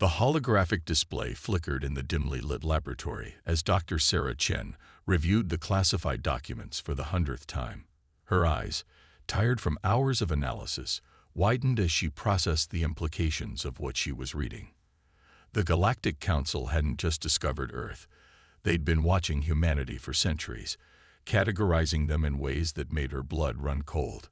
The holographic display flickered in the dimly lit laboratory as Dr. Sarah Chen reviewed the classified documents for the 100th time. Her eyes, tired from hours of analysis, widened as she processed the implications of what she was reading. The Galactic Council hadn't just discovered Earth. They'd been watching humanity for centuries, categorizing them in ways that made her blood run cold.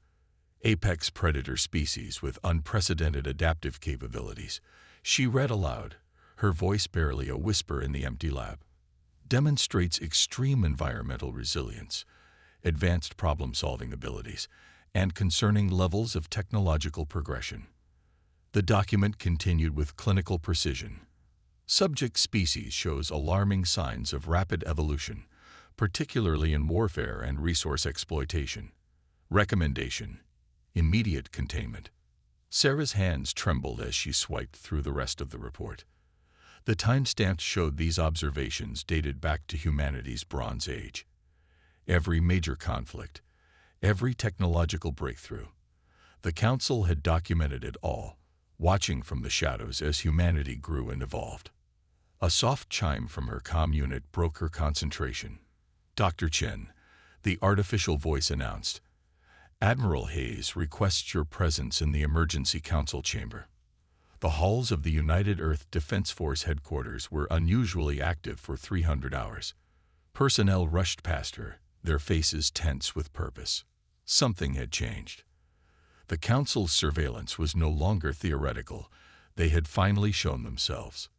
Apex predator species with unprecedented adaptive capabilities. She read aloud, her voice barely a whisper in the empty lab. Demonstrates extreme environmental resilience, advanced problem-solving abilities, and concerning levels of technological progression. The document continued with clinical precision. Subject species shows alarming signs of rapid evolution, particularly in warfare and resource exploitation. Recommendation: immediate containment. Sarah's hands trembled as she swiped through the rest of the report. The timestamps showed these observations dated back to humanity's Bronze Age. Every major conflict, every technological breakthrough. The Council had documented it all, watching from the shadows as humanity grew and evolved. A soft chime from her comm unit broke her concentration. Dr. Chen, the artificial voice announced, "Admiral Hayes requests your presence in the Emergency Council chamber." The halls of the United Earth Defense Force headquarters were unusually active for 300 hours. Personnel rushed past her, their faces tense with purpose. Something had changed. The Council's surveillance was no longer theoretical. They had finally shown themselves.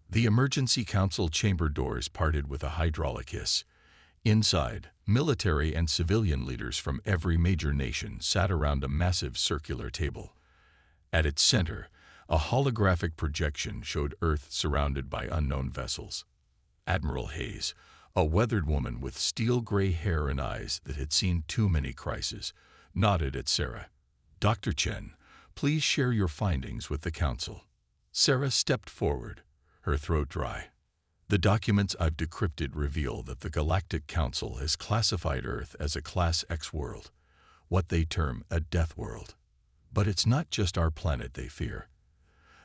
The Emergency Council chamber doors parted with a hydraulic hiss. Inside, military and civilian leaders from every major nation sat around a massive circular table. At its center, a holographic projection showed Earth surrounded by unknown vessels. Admiral Hayes, a weathered woman with steel-gray hair and eyes that had seen too many crises, nodded at Sarah. "Dr. Chen, please share your findings with the Council." Sarah stepped forward, her throat dry. "The documents I've decrypted reveal that the Galactic Council has classified Earth as a Class X world, what they term a death world. But it's not just our planet they fear.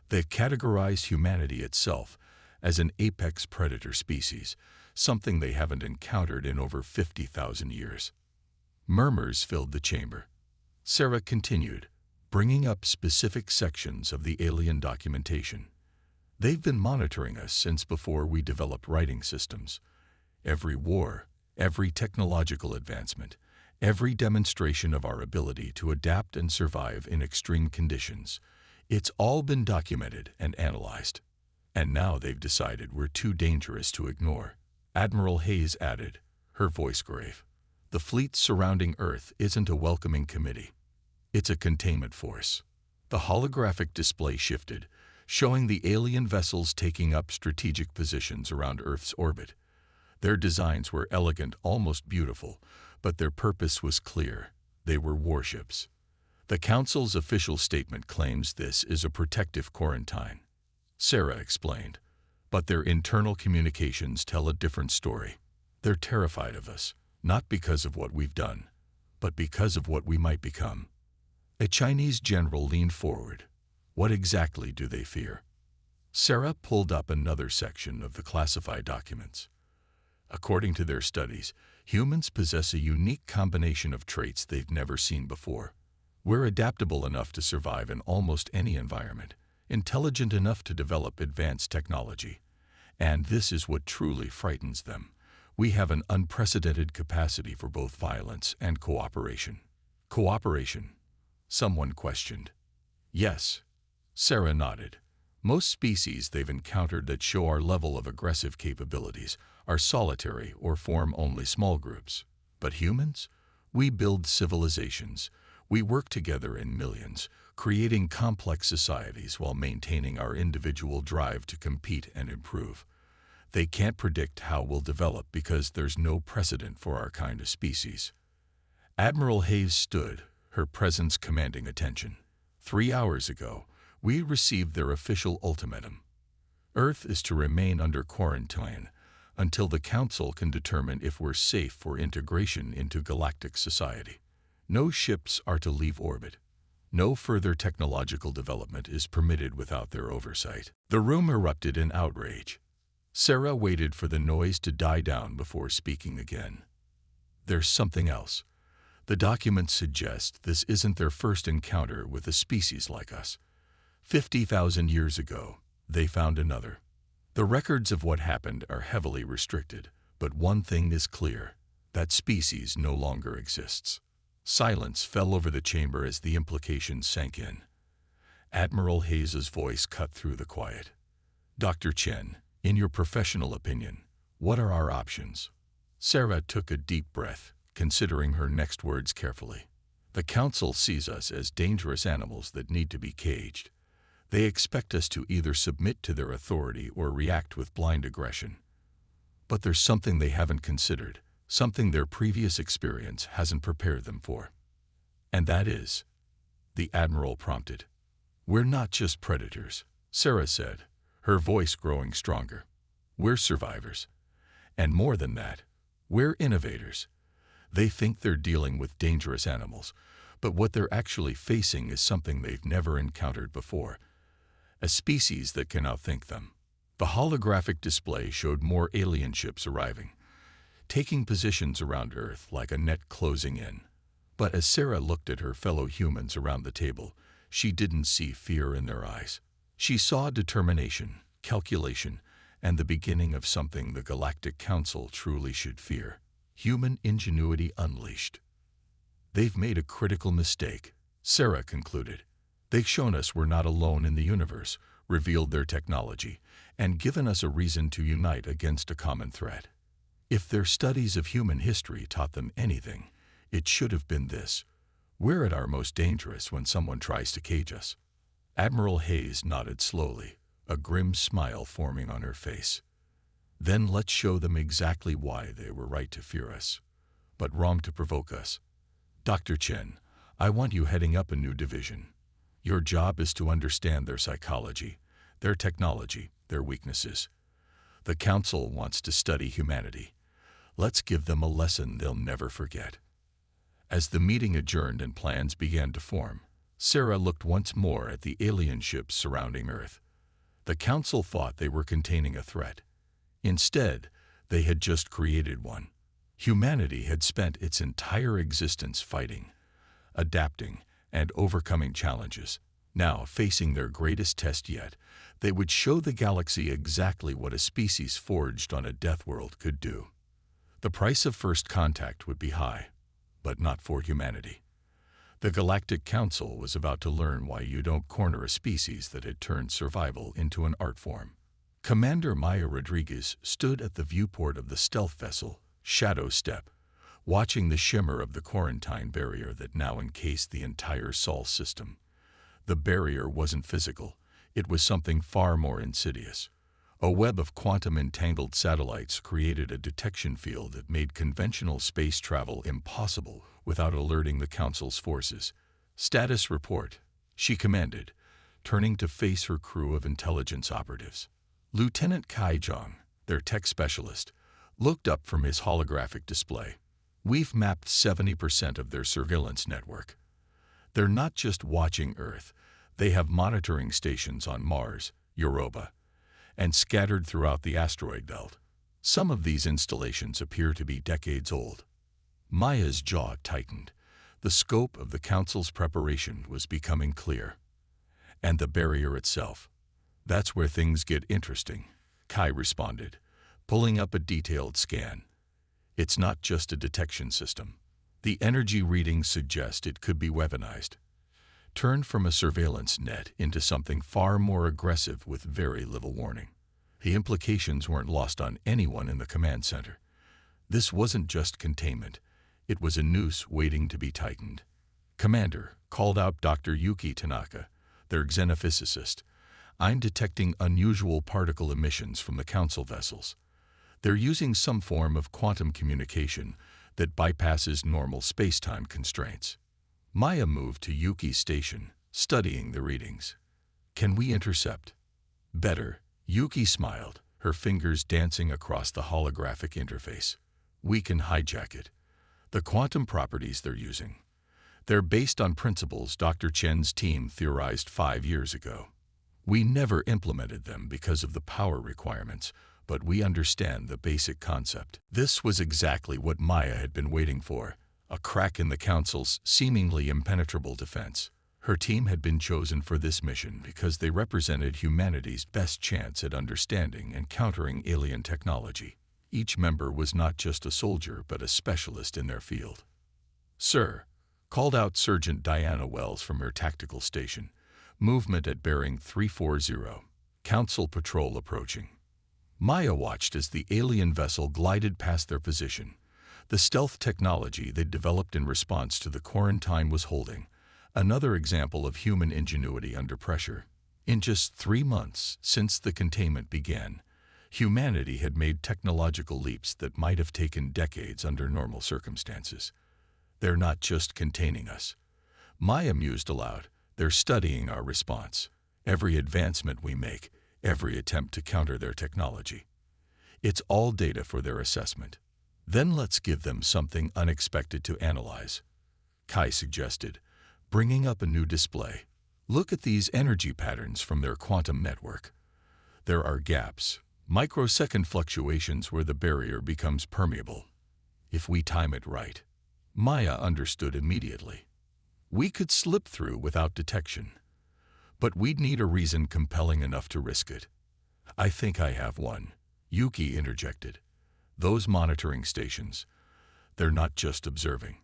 They've categorized humanity itself as an apex predator species, something they haven't encountered in over 50,000 years." Murmurs filled the chamber. Sarah continued, bringing up specific sections of the alien documentation. "They've been monitoring us since before we developed writing systems. Every war, every technological advancement, every demonstration of our ability to adapt and survive in extreme conditions, it's all been documented and analyzed. And now they've decided we're too dangerous to ignore." Admiral Hayes added, her voice grave. "The fleet surrounding Earth isn't a welcoming committee. It's a containment force." The holographic display shifted, showing the alien vessels taking up strategic positions around Earth's orbit. Their designs were elegant, almost beautiful, but their purpose was clear. They were warships. The Council's official statement claims this is a protective quarantine. Sarah explained, but their internal communications tell a different story. They're terrified of us, not because of what we've done, but because of what we might become. A Chinese general leaned forward. "What exactly do they fear?" Sarah pulled up another section of the classified documents. "According to their studies, humans possess a unique combination of traits they've never seen before. We're adaptable enough to survive in almost any environment, intelligent enough to develop advanced technology. And this is what truly frightens them. We have an unprecedented capacity for both violence and cooperation." "Cooperation?" someone questioned. "Yes." Sarah nodded. "Most species they've encountered that show our level of aggressive capabilities are solitary or form only small groups. But humans? We build civilizations. We work together in millions, creating complex societies while maintaining our individual drive to compete and improve. They can't predict how we'll develop because there's no precedent for our kind of species." Admiral Hayes stood, her presence commanding attention. 3 hours ago, we received their official ultimatum. Earth is to remain under quarantine until the Council can determine if we're safe for integration into galactic society. No ships are to leave orbit. No further technological development is permitted without their oversight. The room erupted in outrage. Sarah waited for the noise to die down before speaking again. There's something else. The documents suggest this isn't their first encounter with a species like us. 50,000 years ago, they found another. The records of what happened are heavily restricted, but one thing is clear: that species no longer exists. Silence fell over the chamber as the implications sank in. Admiral Hayes's voice cut through the quiet. Dr. Chen, in your professional opinion, what are our options? Sarah took a deep breath, considering her next words carefully. The Council sees us as dangerous animals that need to be caged. They expect us to either submit to their authority or react with blind aggression. But there's something they haven't considered, something their previous experience hasn't prepared them for. And that is, the Admiral prompted. We're not just predators, Sarah said, her voice growing stronger. We're survivors. And more than that, we're innovators. They think they're dealing with dangerous animals, but what they're actually facing is something they've never encountered before. A species that can outthink them. The holographic display showed more alien ships arriving, taking positions around Earth like a net closing in. But as Sarah looked at her fellow humans around the table, she didn't see fear in their eyes. She saw determination, calculation, and the beginning of something the Galactic Council truly should fear: human ingenuity unleashed. They've made a critical mistake, Sarah concluded. They've shown us we're not alone in the universe, revealed their technology, and given us a reason to unite against a common threat. If their studies of human history taught them anything, it should have been this: we're at our most dangerous when someone tries to cage us. Admiral Hayes nodded slowly, a grim smile forming on her face. Then let's show them exactly why they were right to fear us, but wrong to provoke us. Dr. Chen, I want you heading up a new division. Your job is to understand their psychology, their technology, their weaknesses. The Council wants to study humanity. Let's give them a lesson they'll never forget. As the meeting adjourned and plans began to form, Sarah looked once more at the alien ships surrounding Earth. The Council thought they were containing a threat. Instead, they had just created one. Humanity had spent its entire existence fighting, adapting, and overcoming challenges. Now, facing their greatest test yet, they would show the galaxy exactly what a species forged on a death world could do. The price of first contact would be high, but not for humanity. The Galactic Council was about to learn why you don't corner a species that had turned survival into an art form. Commander Maya Rodriguez stood at the viewport of the stealth vessel, Shadow Step, watching the shimmer of the quarantine barrier that now encased the entire Sol system. The barrier wasn't physical. It was something far more insidious. A web of quantum-entangled satellites created a detection field that made conventional space travel impossible without alerting the Council's forces. Status report, she commanded, turning to face her crew of intelligence operatives. Lieutenant Kai Zhang, their tech specialist, looked up from his holographic display. We've mapped 70% of their surveillance network. They're not just watching Earth. They have monitoring stations on Mars, Europa, and scattered throughout the asteroid belt. Some of these installations appear to be decades old. Maya's jaw tightened. The scope of the Council's preparation was becoming clear. And the barrier itself. That's where things get interesting, Kai responded, pulling up a detailed scan. It's not just a detection system. The energy readings suggest it could be weaponized, turned from a surveillance net into something far more aggressive with very little warning. The implications weren't lost on anyone in the command center. This wasn't just containment. It was a noose waiting to be tightened. Commander, called out Dr. Yuki Tanaka, their xenophysicist, I'm detecting unusual particle emissions from the Council vessels. They're using some form of quantum communication that bypasses normal space-time constraints. Maya moved to Yuki's station, studying the readings. Can we intercept? Better, Yuki smiled, her fingers dancing across the holographic interface. We can hijack it. The quantum properties they're using. They're based on principles Dr. Chen's team theorized 5 years ago. We never implemented them because of the power requirements, but we understand the basic concept. This was exactly what Maya had been waiting for, a crack in the Council's seemingly impenetrable defense. Her team had been chosen for this mission because they represented humanity's best chance at understanding and countering alien technology. Each member was not just a soldier but a specialist in their field. "Sir," called out Sergeant Diana Wells from her tactical station, "movement at bearing 340. Council patrol approaching." Maya watched as the alien vessel glided past their position. The stealth technology they'd developed in response to the quarantine was holding, another example of human ingenuity under pressure. In just 3 months since the containment began, humanity had made technological leaps that might have taken decades under normal circumstances. "They're not just containing us," Maya mused aloud. "They're studying our response. Every advancement we make, every attempt to counter their technology. It's all data for their assessment. Then let's give them something unexpected to analyze," Kai suggested, bringing up a new display. "Look at these energy patterns from their quantum network. There are gaps, microsecond fluctuations where the barrier becomes permeable. If we time it right." Maya understood immediately. "We could slip through without detection. But we'd need a reason compelling enough to risk it." "I think I have one," Yuki interjected. "Those monitoring stations, they're not just observing.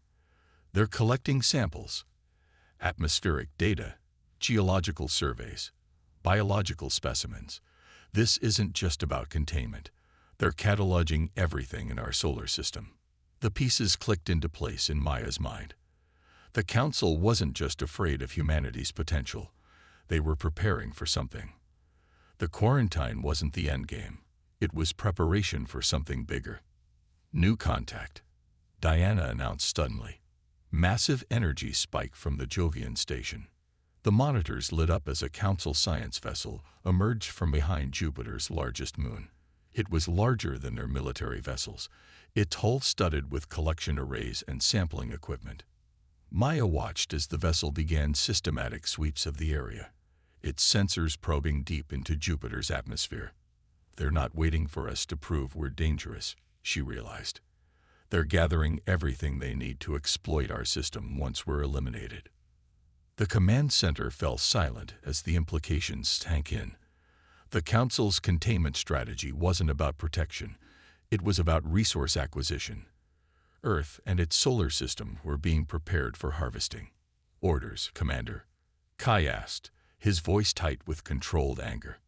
They're collecting samples. Atmospheric data, geological surveys, biological specimens. This isn't just about containment. They're cataloging everything in our solar system." The pieces clicked into place in Maya's mind. The Council wasn't just afraid of humanity's potential. They were preparing for something. The quarantine wasn't the endgame. It was preparation for something bigger. "New contact," Diana announced suddenly. Massive energy spike from the Jovian station. The monitors lit up as a Council science vessel emerged from behind Jupiter's largest moon. It was larger than their military vessels, its hull studded with collection arrays and sampling equipment. Maya watched as the vessel began systematic sweeps of the area, its sensors probing deep into Jupiter's atmosphere. "They're not waiting for us to prove we're dangerous," she realized. "They're gathering everything they need to exploit our system once we're eliminated." The command center fell silent as the implications sank in. The Council's containment strategy wasn't about protection. It was about resource acquisition. Earth and its solar system were being prepared for harvesting. "Orders, Commander," Kai asked, his voice tight with controlled anger.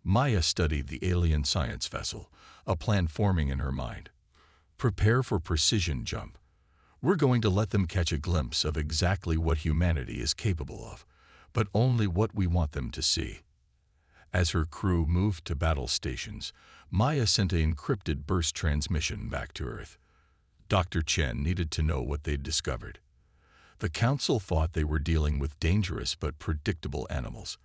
Maya studied the alien science vessel, a plan forming in her mind. "Prepare for precision jump. We're going to let them catch a glimpse of exactly what humanity is capable of, but only what we want them to see." As her crew moved to battle stations, Maya sent an encrypted burst transmission back to Earth. Dr. Chen needed to know what they'd discovered. The Council thought they were dealing with dangerous but predictable animals.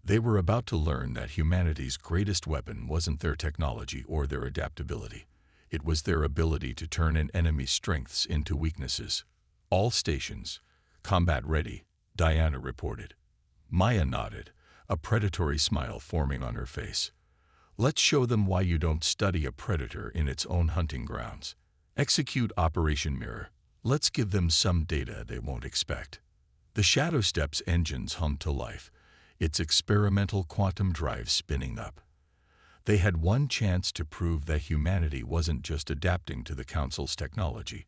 They were about to learn that humanity's greatest weapon wasn't their technology or their adaptability. It was their ability to turn an enemy's strengths into weaknesses. "All stations, combat ready," Diana reported. Maya nodded, a predatory smile forming on her face. "Let's show them why you don't study a predator in its own hunting grounds. Execute Operation Mirror. Let's give them some data they won't expect." The Shadow Steps engines hummed to life, its experimental quantum drive spinning up. They had one chance to prove that humanity wasn't just adapting to the Council's technology.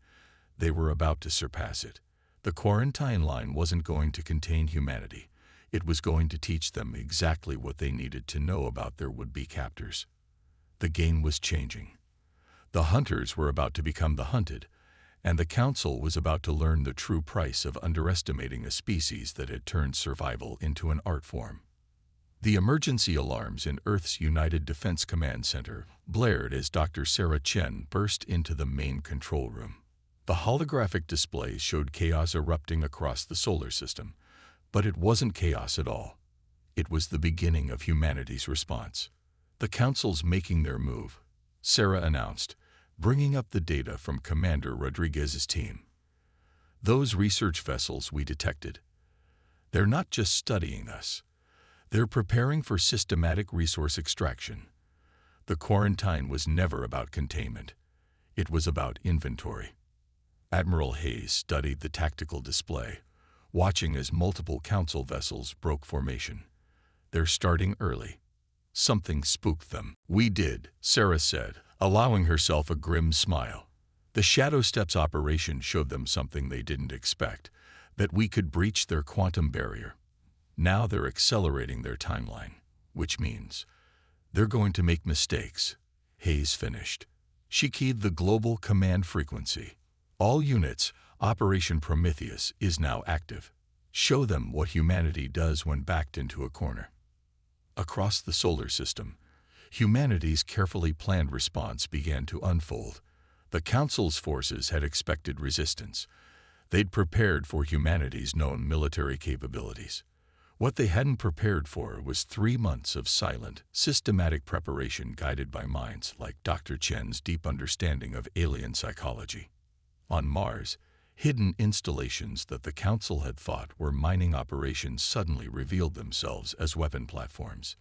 They were about to surpass it. The quarantine line wasn't going to contain humanity. It was going to teach them exactly what they needed to know about their would-be captors. The game was changing. The hunters were about to become the hunted, and the Council was about to learn the true price of underestimating a species that had turned survival into an art form. The emergency alarms in Earth's United Defense Command Center blared as Dr. Sarah Chen burst into the main control room. The holographic displays showed chaos erupting across the solar system, but it wasn't chaos at all. It was the beginning of humanity's response. "The Council's making their move," Sarah announced, bringing up the data from Commander Rodriguez's team. Those research vessels we detected, they're not just studying us. They're preparing for systematic resource extraction. The quarantine was never about containment. It was about inventory. Admiral Hayes studied the tactical display, watching as multiple council vessels broke formation. They're starting early. Something spooked them. We did, Sarah said, allowing herself a grim smile. The Shadow Steps operation showed them something they didn't expect, that we could breach their quantum barrier. Now they're accelerating their timeline, which means they're going to make mistakes. Hayes finished. She keyed the global command frequency. All units, Operation Prometheus is now active. Show them what humanity does when backed into a corner. Across the solar system, humanity's carefully planned response began to unfold. The Council's forces had expected resistance. They'd prepared for humanity's known military capabilities. What they hadn't prepared for was 3 months of silent, systematic preparation guided by minds like Dr. Chen's deep understanding of alien psychology. On Mars, hidden installations that the Council had thought were mining operations suddenly revealed themselves as weapon platforms.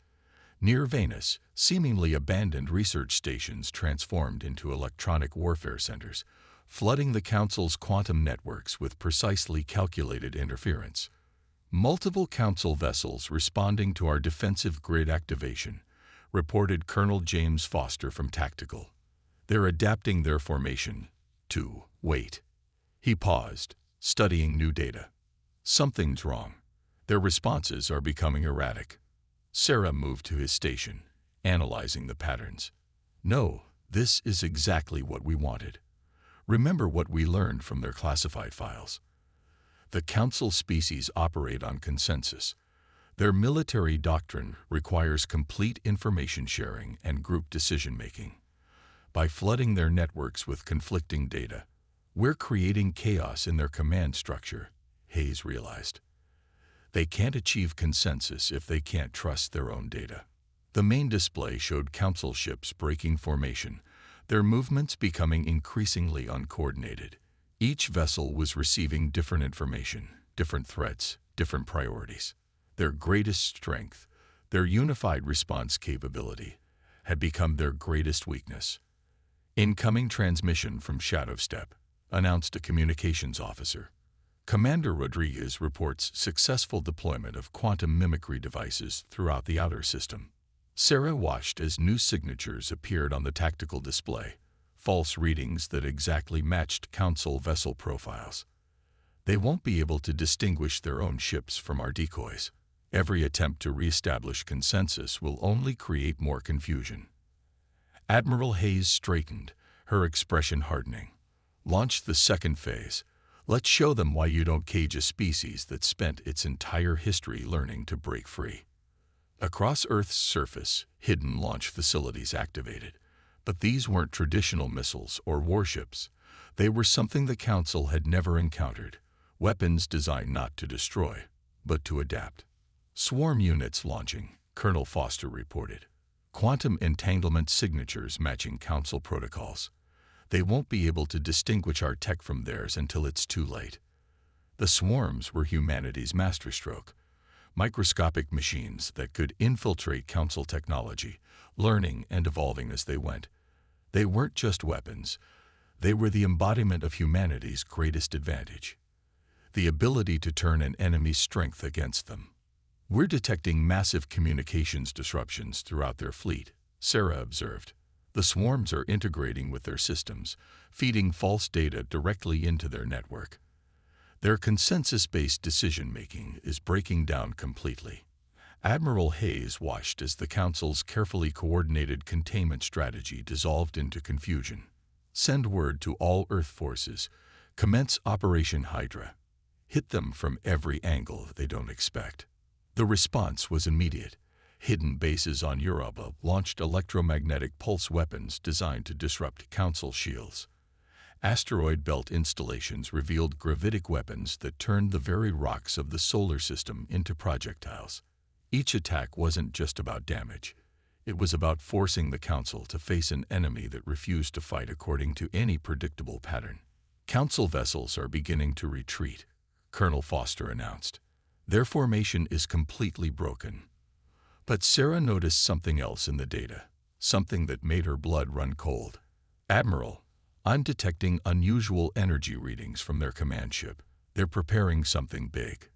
Near Venus, seemingly abandoned research stations transformed into electronic warfare centers, flooding the Council's quantum networks with precisely calculated interference. Multiple Council vessels responding to our defensive grid activation, reported Colonel James Foster from Tactical. They're adapting their formation to wait. He paused, studying new data. Something's wrong. Their responses are becoming erratic. Sarah moved to his station, analyzing the patterns. No, this is exactly what we wanted. Remember what we learned from their classified files. The Council species operate on consensus. Their military doctrine requires complete information sharing and group decision-making. By flooding their networks with conflicting data, we're creating chaos in their command structure, Hayes realized. They can't achieve consensus if they can't trust their own data. The main display showed Council ships breaking formation, their movements becoming increasingly uncoordinated. Each vessel was receiving different information, different threats, different priorities. Their greatest strength, their unified response capability, had become their greatest weakness. Incoming transmission from Shadow Step, announced a communications officer. Commander Rodriguez reports successful deployment of quantum mimicry devices throughout the outer system. Sarah watched as new signatures appeared on the tactical display, false readings that exactly matched Council vessel profiles. They won't be able to distinguish their own ships from our decoys. Every attempt to reestablish consensus will only create more confusion. Admiral Hayes straightened, her expression hardening. Launch the second phase. Let's show them why you don't cage a species that spent its entire history learning to break free. Across Earth's surface, hidden launch facilities activated. But these weren't traditional missiles or warships. They were something the Council had never encountered. Weapons designed not to destroy, but to adapt. Swarm units launching, Colonel Foster reported. Quantum entanglement signatures matching Council protocols. They won't be able to distinguish our tech from theirs until it's too late. The swarms were humanity's masterstroke. Microscopic machines that could infiltrate Council technology, learning and evolving as they went. They weren't just weapons. They were the embodiment of humanity's greatest advantage. The ability to turn an enemy's strength against them. We're detecting massive communications disruptions throughout their fleet, Sarah observed. The swarms are integrating with their systems, feeding false data directly into their network. Their consensus-based decision-making is breaking down completely. Admiral Hayes watched as the Council's carefully coordinated containment strategy dissolved into confusion. Send word to all Earth forces. Commence Operation Hydra. Hit them from every angle they don't expect. The response was immediate. Hidden bases on Europa launched electromagnetic pulse weapons designed to disrupt Council shields. Asteroid belt installations revealed gravitic weapons that turned the very rocks of the solar system into projectiles. Each attack wasn't just about damage. It was about forcing the Council to face an enemy that refused to fight according to any predictable pattern. Council vessels are beginning to retreat, Colonel Foster announced. Their formation is completely broken. But Sarah noticed something else in the data, something that made her blood run cold. Admiral, I'm detecting unusual energy readings from their command ship. They're preparing something big.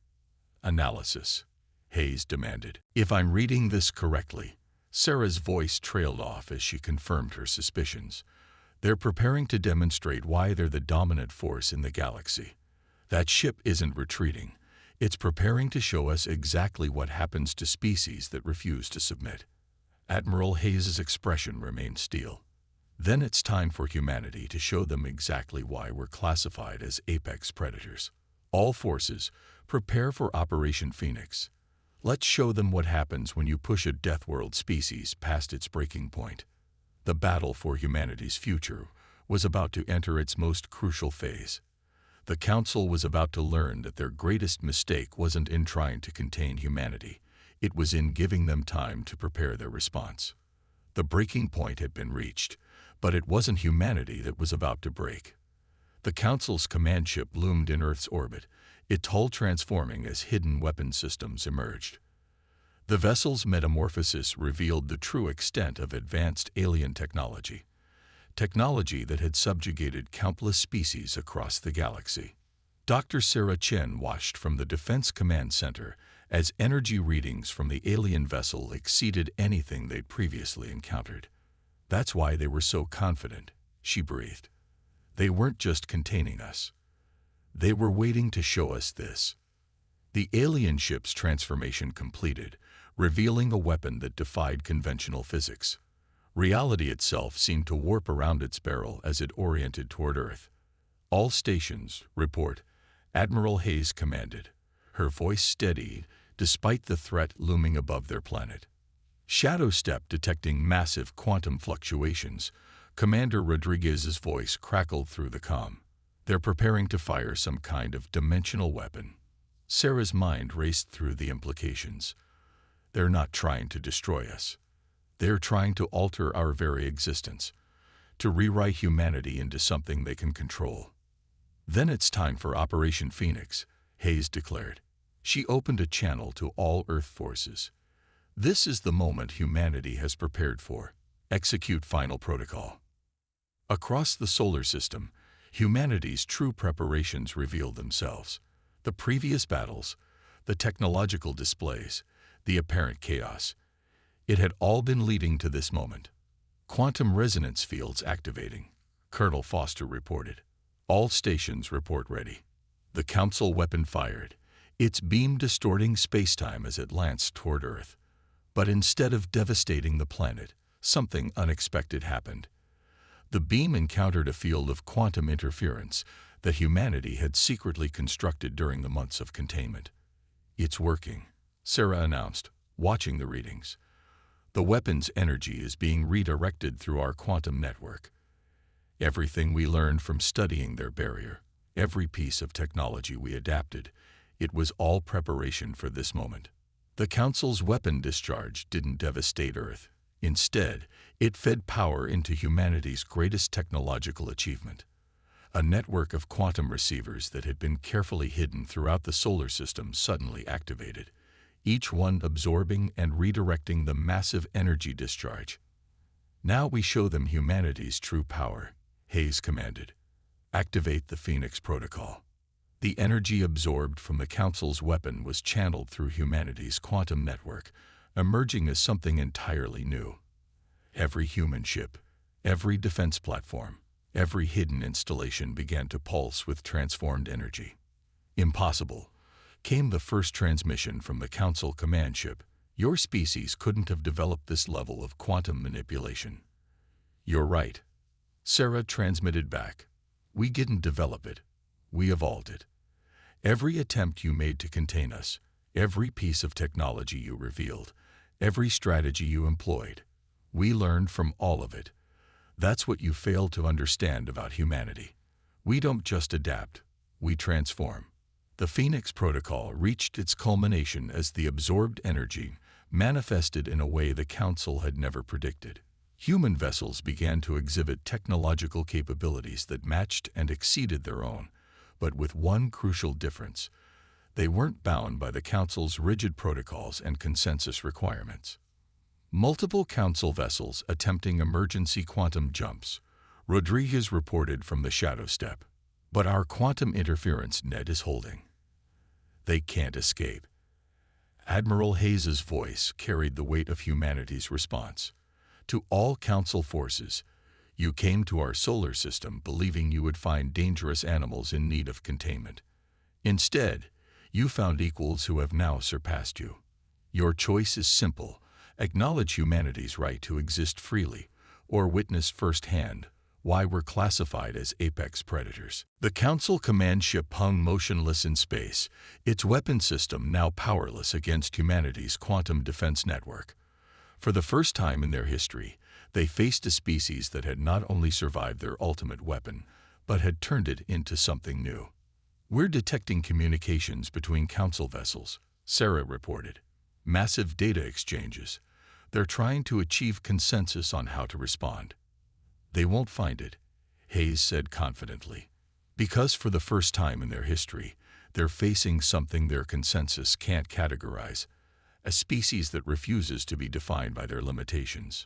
Analysis, Hayes demanded. If I'm reading this correctly, Sarah's voice trailed off as she confirmed her suspicions. They're preparing to demonstrate why they're the dominant force in the galaxy. That ship isn't retreating. It's preparing to show us exactly what happens to species that refuse to submit. Admiral Hayes' expression remained steel. Then it's time for humanity to show them exactly why we're classified as apex predators. All forces, prepare for Operation Phoenix. Let's show them what happens when you push a Deathworld species past its breaking point. The battle for humanity's future was about to enter its most crucial phase. The Council was about to learn that their greatest mistake wasn't in trying to contain humanity. It was in giving them time to prepare their response. The breaking point had been reached, but it wasn't humanity that was about to break. The Council's command ship loomed in Earth's orbit, its hull transforming as hidden weapon systems emerged. The vessel's metamorphosis revealed the true extent of advanced alien technology. Technology that had subjugated countless species across the galaxy. Dr. Sarah Chen watched from the Defense Command Center as energy readings from the alien vessel exceeded anything they'd previously encountered. That's why they were so confident, she breathed. They weren't just containing us. They were waiting to show us this. The alien ship's transformation completed, revealing a weapon that defied conventional physics. Reality itself seemed to warp around its barrel as it oriented toward Earth. All stations, report, Admiral Hayes commanded, her voice steady despite the threat looming above their planet. Shadow Step detecting massive quantum fluctuations, Commander Rodriguez's voice crackled through the comm. They're preparing to fire some kind of dimensional weapon. Sarah's mind raced through the implications. They're not trying to destroy us. They're trying to alter our very existence, to rewrite humanity into something they can control. Then it's time for Operation Phoenix, Hayes declared. She opened a channel to all Earth forces. This is the moment humanity has prepared for. Execute final protocol. Across the solar system, humanity's true preparations revealed themselves. The previous battles, the technological displays, the apparent chaos. It had all been leading to this moment. Quantum resonance fields activating, Colonel Foster reported. All stations report ready. The Council weapon fired, its beam distorting spacetime as it lanced toward Earth. But instead of devastating the planet, something unexpected happened. The beam encountered a field of quantum interference that humanity had secretly constructed during the months of containment. It's working, Sarah announced, watching the readings. The weapon's energy is being redirected through our quantum network. Everything we learned from studying their barrier, every piece of technology we adapted, it was all preparation for this moment. The Council's weapon discharge didn't devastate Earth. Instead, it fed power into humanity's greatest technological achievement. A network of quantum receivers that had been carefully hidden throughout the solar system suddenly activated, each one absorbing and redirecting the massive energy discharge. Now we show them humanity's true power, Hayes commanded. Activate the Phoenix Protocol. The energy absorbed from the Council's weapon was channeled through humanity's quantum network, emerging as something entirely new. Every human ship, every defense platform, every hidden installation began to pulse with transformed energy. Impossible, came the first transmission from the Council command ship. Your species couldn't have developed this level of quantum manipulation. You're right, Sarah transmitted back. We didn't develop it. We evolved it. Every attempt you made to contain us, every piece of technology you revealed, every strategy you employed, we learned from all of it. That's what you failed to understand about humanity. We don't just adapt, we transform. The Phoenix Protocol reached its culmination as the absorbed energy manifested in a way the Council had never predicted. Human vessels began to exhibit technological capabilities that matched and exceeded their own, but with one crucial difference. They weren't bound by the Council's rigid protocols and consensus requirements. Multiple Council vessels attempting emergency quantum jumps, Rodriguez reported from the Shadow Step. But our quantum interference net is holding. They can't escape. Admiral Hayes's voice carried the weight of humanity's response. To all Council forces, you came to our solar system believing you would find dangerous animals in need of containment. Instead, you found equals who have now surpassed you. Your choice is simple: acknowledge humanity's right to exist freely, or witness firsthand why we're classified as apex predators. The Council command ship hung motionless in space, its weapon system now powerless against humanity's quantum defense network. For the first time in their history, they faced a species that had not only survived their ultimate weapon, but had turned it into something new. "We're detecting communications between Council vessels," Sarah reported. "Massive data exchanges. They're trying to achieve consensus on how to respond." "They won't find it," Hayes said confidently, "because for the first time in their history, they're facing something their consensus can't categorize, a species that refuses to be defined by their limitations."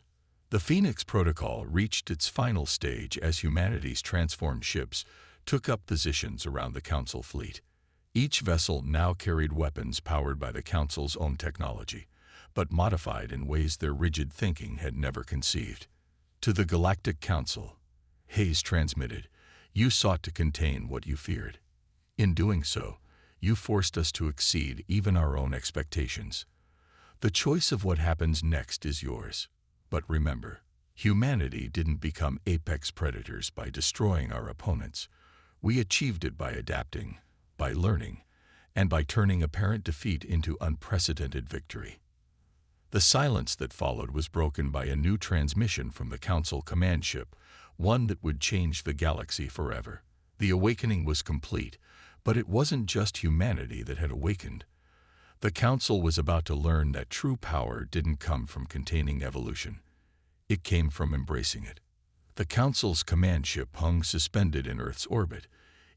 The Phoenix Protocol reached its final stage as humanity's transformed ships took up positions around the Council fleet. Each vessel now carried weapons powered by the Council's own technology, but modified in ways their rigid thinking had never conceived. "To the Galactic Council," Hayes transmitted, "you sought to contain what you feared. In doing so, you forced us to exceed even our own expectations. The choice of what happens next is yours. But remember, humanity didn't become apex predators by destroying our opponents. We achieved it by adapting, by learning, and by turning apparent defeat into unprecedented victory." The silence that followed was broken by a new transmission from the Council command ship, one that would change the galaxy forever. The awakening was complete, but it wasn't just humanity that had awakened. The Council was about to learn that true power didn't come from containing evolution. It came from embracing it. The Council's command ship hung suspended in Earth's orbit,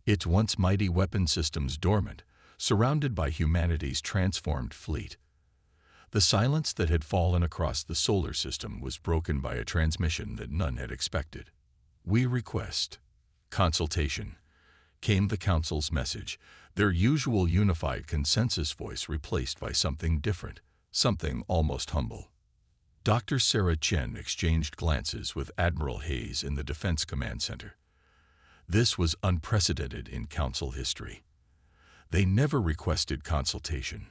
its once mighty weapon systems dormant, surrounded by humanity's transformed fleet. The silence that had fallen across the solar system was broken by a transmission that none had expected. "We request consultation," came the Council's message, their usual unified consensus voice replaced by something different, something almost humble. Dr. Sarah Chen exchanged glances with Admiral Hayes in the Defense Command Center. This was unprecedented in Council history. They never requested consultation.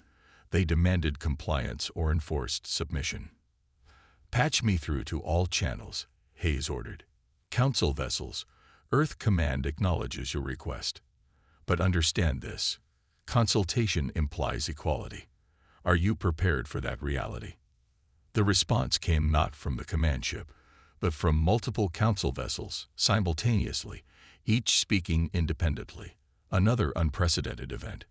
They demanded compliance or enforced submission. "Patch me through to all channels," Hayes ordered. "Council vessels, Earth Command acknowledges your request. But understand this: consultation implies equality. Are you prepared for that reality?" The response came not from the command ship, but from multiple Council vessels simultaneously, each speaking independently, another unprecedented event.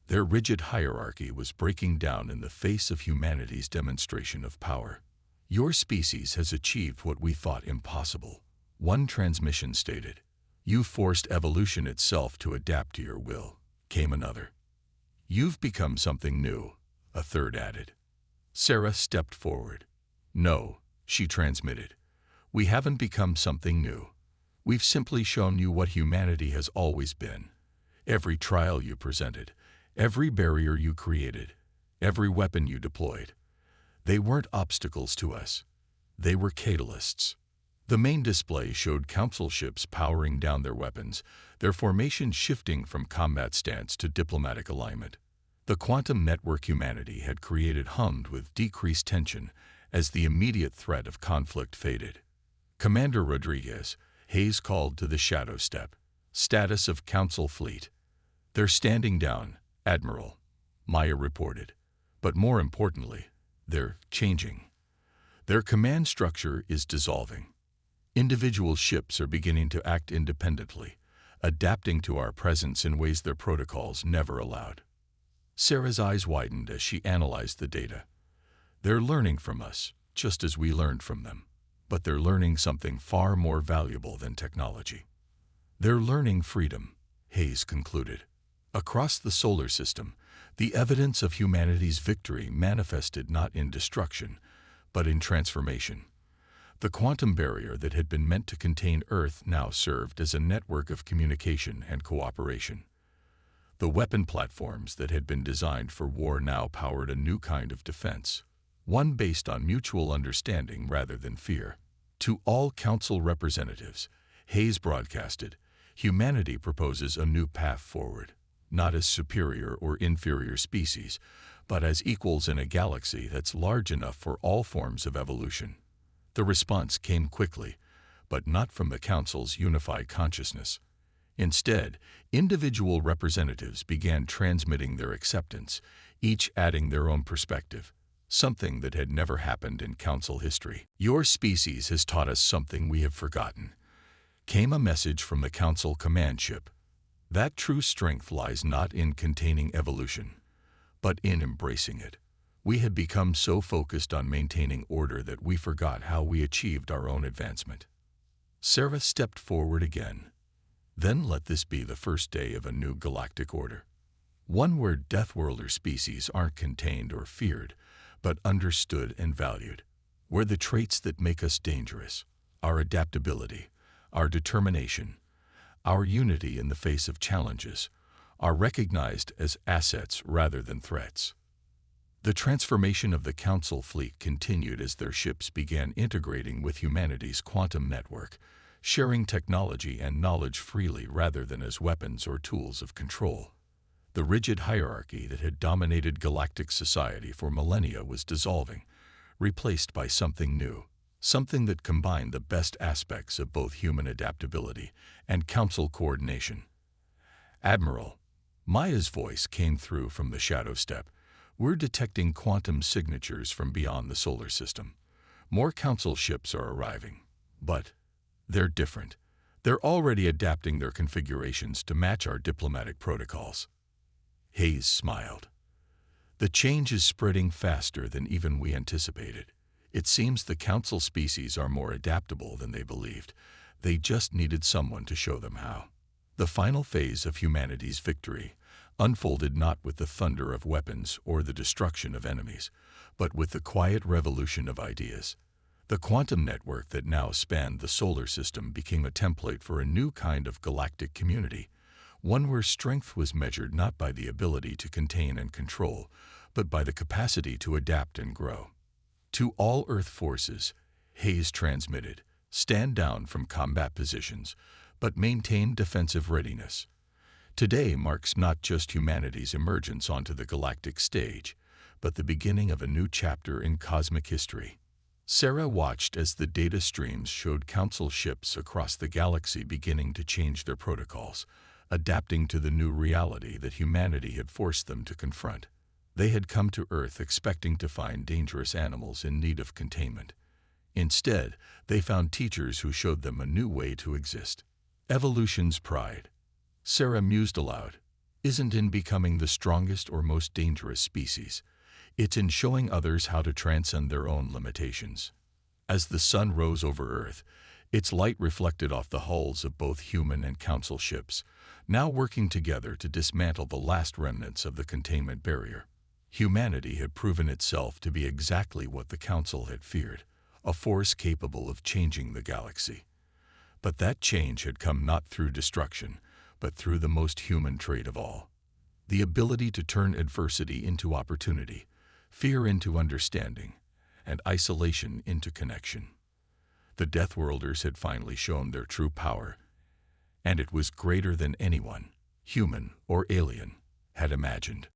Their rigid hierarchy was breaking down in the face of humanity's demonstration of power. "Your species has achieved what we thought impossible," one transmission stated. "You forced evolution itself to adapt to your will," came another. "You've become something new," a third added. Sarah stepped forward. "No," she transmitted. "We haven't become something new. We've simply shown you what humanity has always been. Every trial you presented, every barrier you created, every weapon you deployed, they weren't obstacles to us. They were catalysts." The main display showed Council ships powering down their weapons, their formation shifting from combat stance to diplomatic alignment. The quantum network humanity had created hummed with decreased tension as the immediate threat of conflict faded. "Commander Rodriguez," Hayes called to the Shadow Step. "Status of Council fleet." "They're standing down, Admiral," Maya reported. "But more importantly, they're changing. Their command structure is dissolving. Individual ships are beginning to act independently, adapting to our presence in ways their protocols never allowed." Sarah's eyes widened as she analyzed the data. "They're learning from us, just as we learned from them. but they're learning something far more valuable than technology. They're learning freedom, Hayes concluded. Across the solar system, the evidence of humanity's victory manifested not in destruction, but in transformation. The quantum barrier that had been meant to contain Earth now served as a network of communication and cooperation. The weapon platforms that had been designed for war now powered a new kind of defense, one based on mutual understanding rather than fear. To all council representatives, Hayes broadcasted, humanity proposes a new path forward, not as superior or inferior species, but as equals in a galaxy that's large enough for all forms of evolution. The response came quickly, but not from the council's unified consciousness. Instead, individual representatives began transmitting their acceptance, each adding their own perspective, something that had never happened in council history. "Your species has taught us something we have forgotten," came a message from the council command ship. That true strength lies not in containing evolution, but in embracing it. We had become so focused on maintaining order that we forgot how we achieved our own advancement. Sarah stepped forward again. Then let this be the first day of a new galactic order. One where Deathworlder species aren't contained or feared, but understood and valued. Where the traits that make us dangerous, our adaptability, our determination, our unity in the face of challenges, are recognized as assets rather than threats. The transformation of the Council fleet continued as their ships began integrating with humanity's quantum network, sharing technology and knowledge freely rather than as weapons or tools of control. The rigid hierarchy that had dominated galactic society for millennia was dissolving, replaced by something new, something that combined the best aspects of both human adaptability and Council coordination. "Admiral," Maya's voice came through from the shadow step, "we're detecting quantum signatures from beyond the solar system. More Council ships are arriving, but they're different. They're already adapting their configurations to match our diplomatic protocols." Hayes smiled. "The change is spreading faster than even we anticipated. It seems the Council species are more adaptable than they believed. They just needed someone to show them how." The final phase of humanity's victory unfolded not with the thunder of weapons or the destruction of enemies, but with the quiet revolution of ideas. The quantum network that now spanned the solar system became a template for a new kind of galactic community, one where strength was measured not by the ability to contain and control, but by the capacity to adapt and grow. To all Earth forces, Hayes transmitted, "Stand down from combat positions, but maintain defensive readiness." Today marks not just humanity's emergence onto the galactic stage, but the beginning of a new chapter in cosmic history. Sarah watched as the data streams showed Council ships across the galaxy beginning to change their protocols, adapting to the new reality that humanity had forced them to confront. They had come to Earth expecting to find dangerous animals in need of containment. Instead, they found teachers who showed them a new way to exist. Evolution's pride, Sarah mused aloud, isn't in becoming the strongest or most dangerous species. It's in showing others how to transcend their own limitations. As the sun rose over Earth, its light reflected off the hulls of both human and Council ships, now working together to dismantle the last remnants of the containment barrier. Humanity had proven itself to be exactly what the Council had feared, a force capable of changing the galaxy. But that change had come not through destruction, but through the most human trait of all, the ability to turn adversity into opportunity, fear into understanding, and isolation into connection. The Deathworlders had finally shown their true power, and it was greater than anyone, human or alien, had imagined.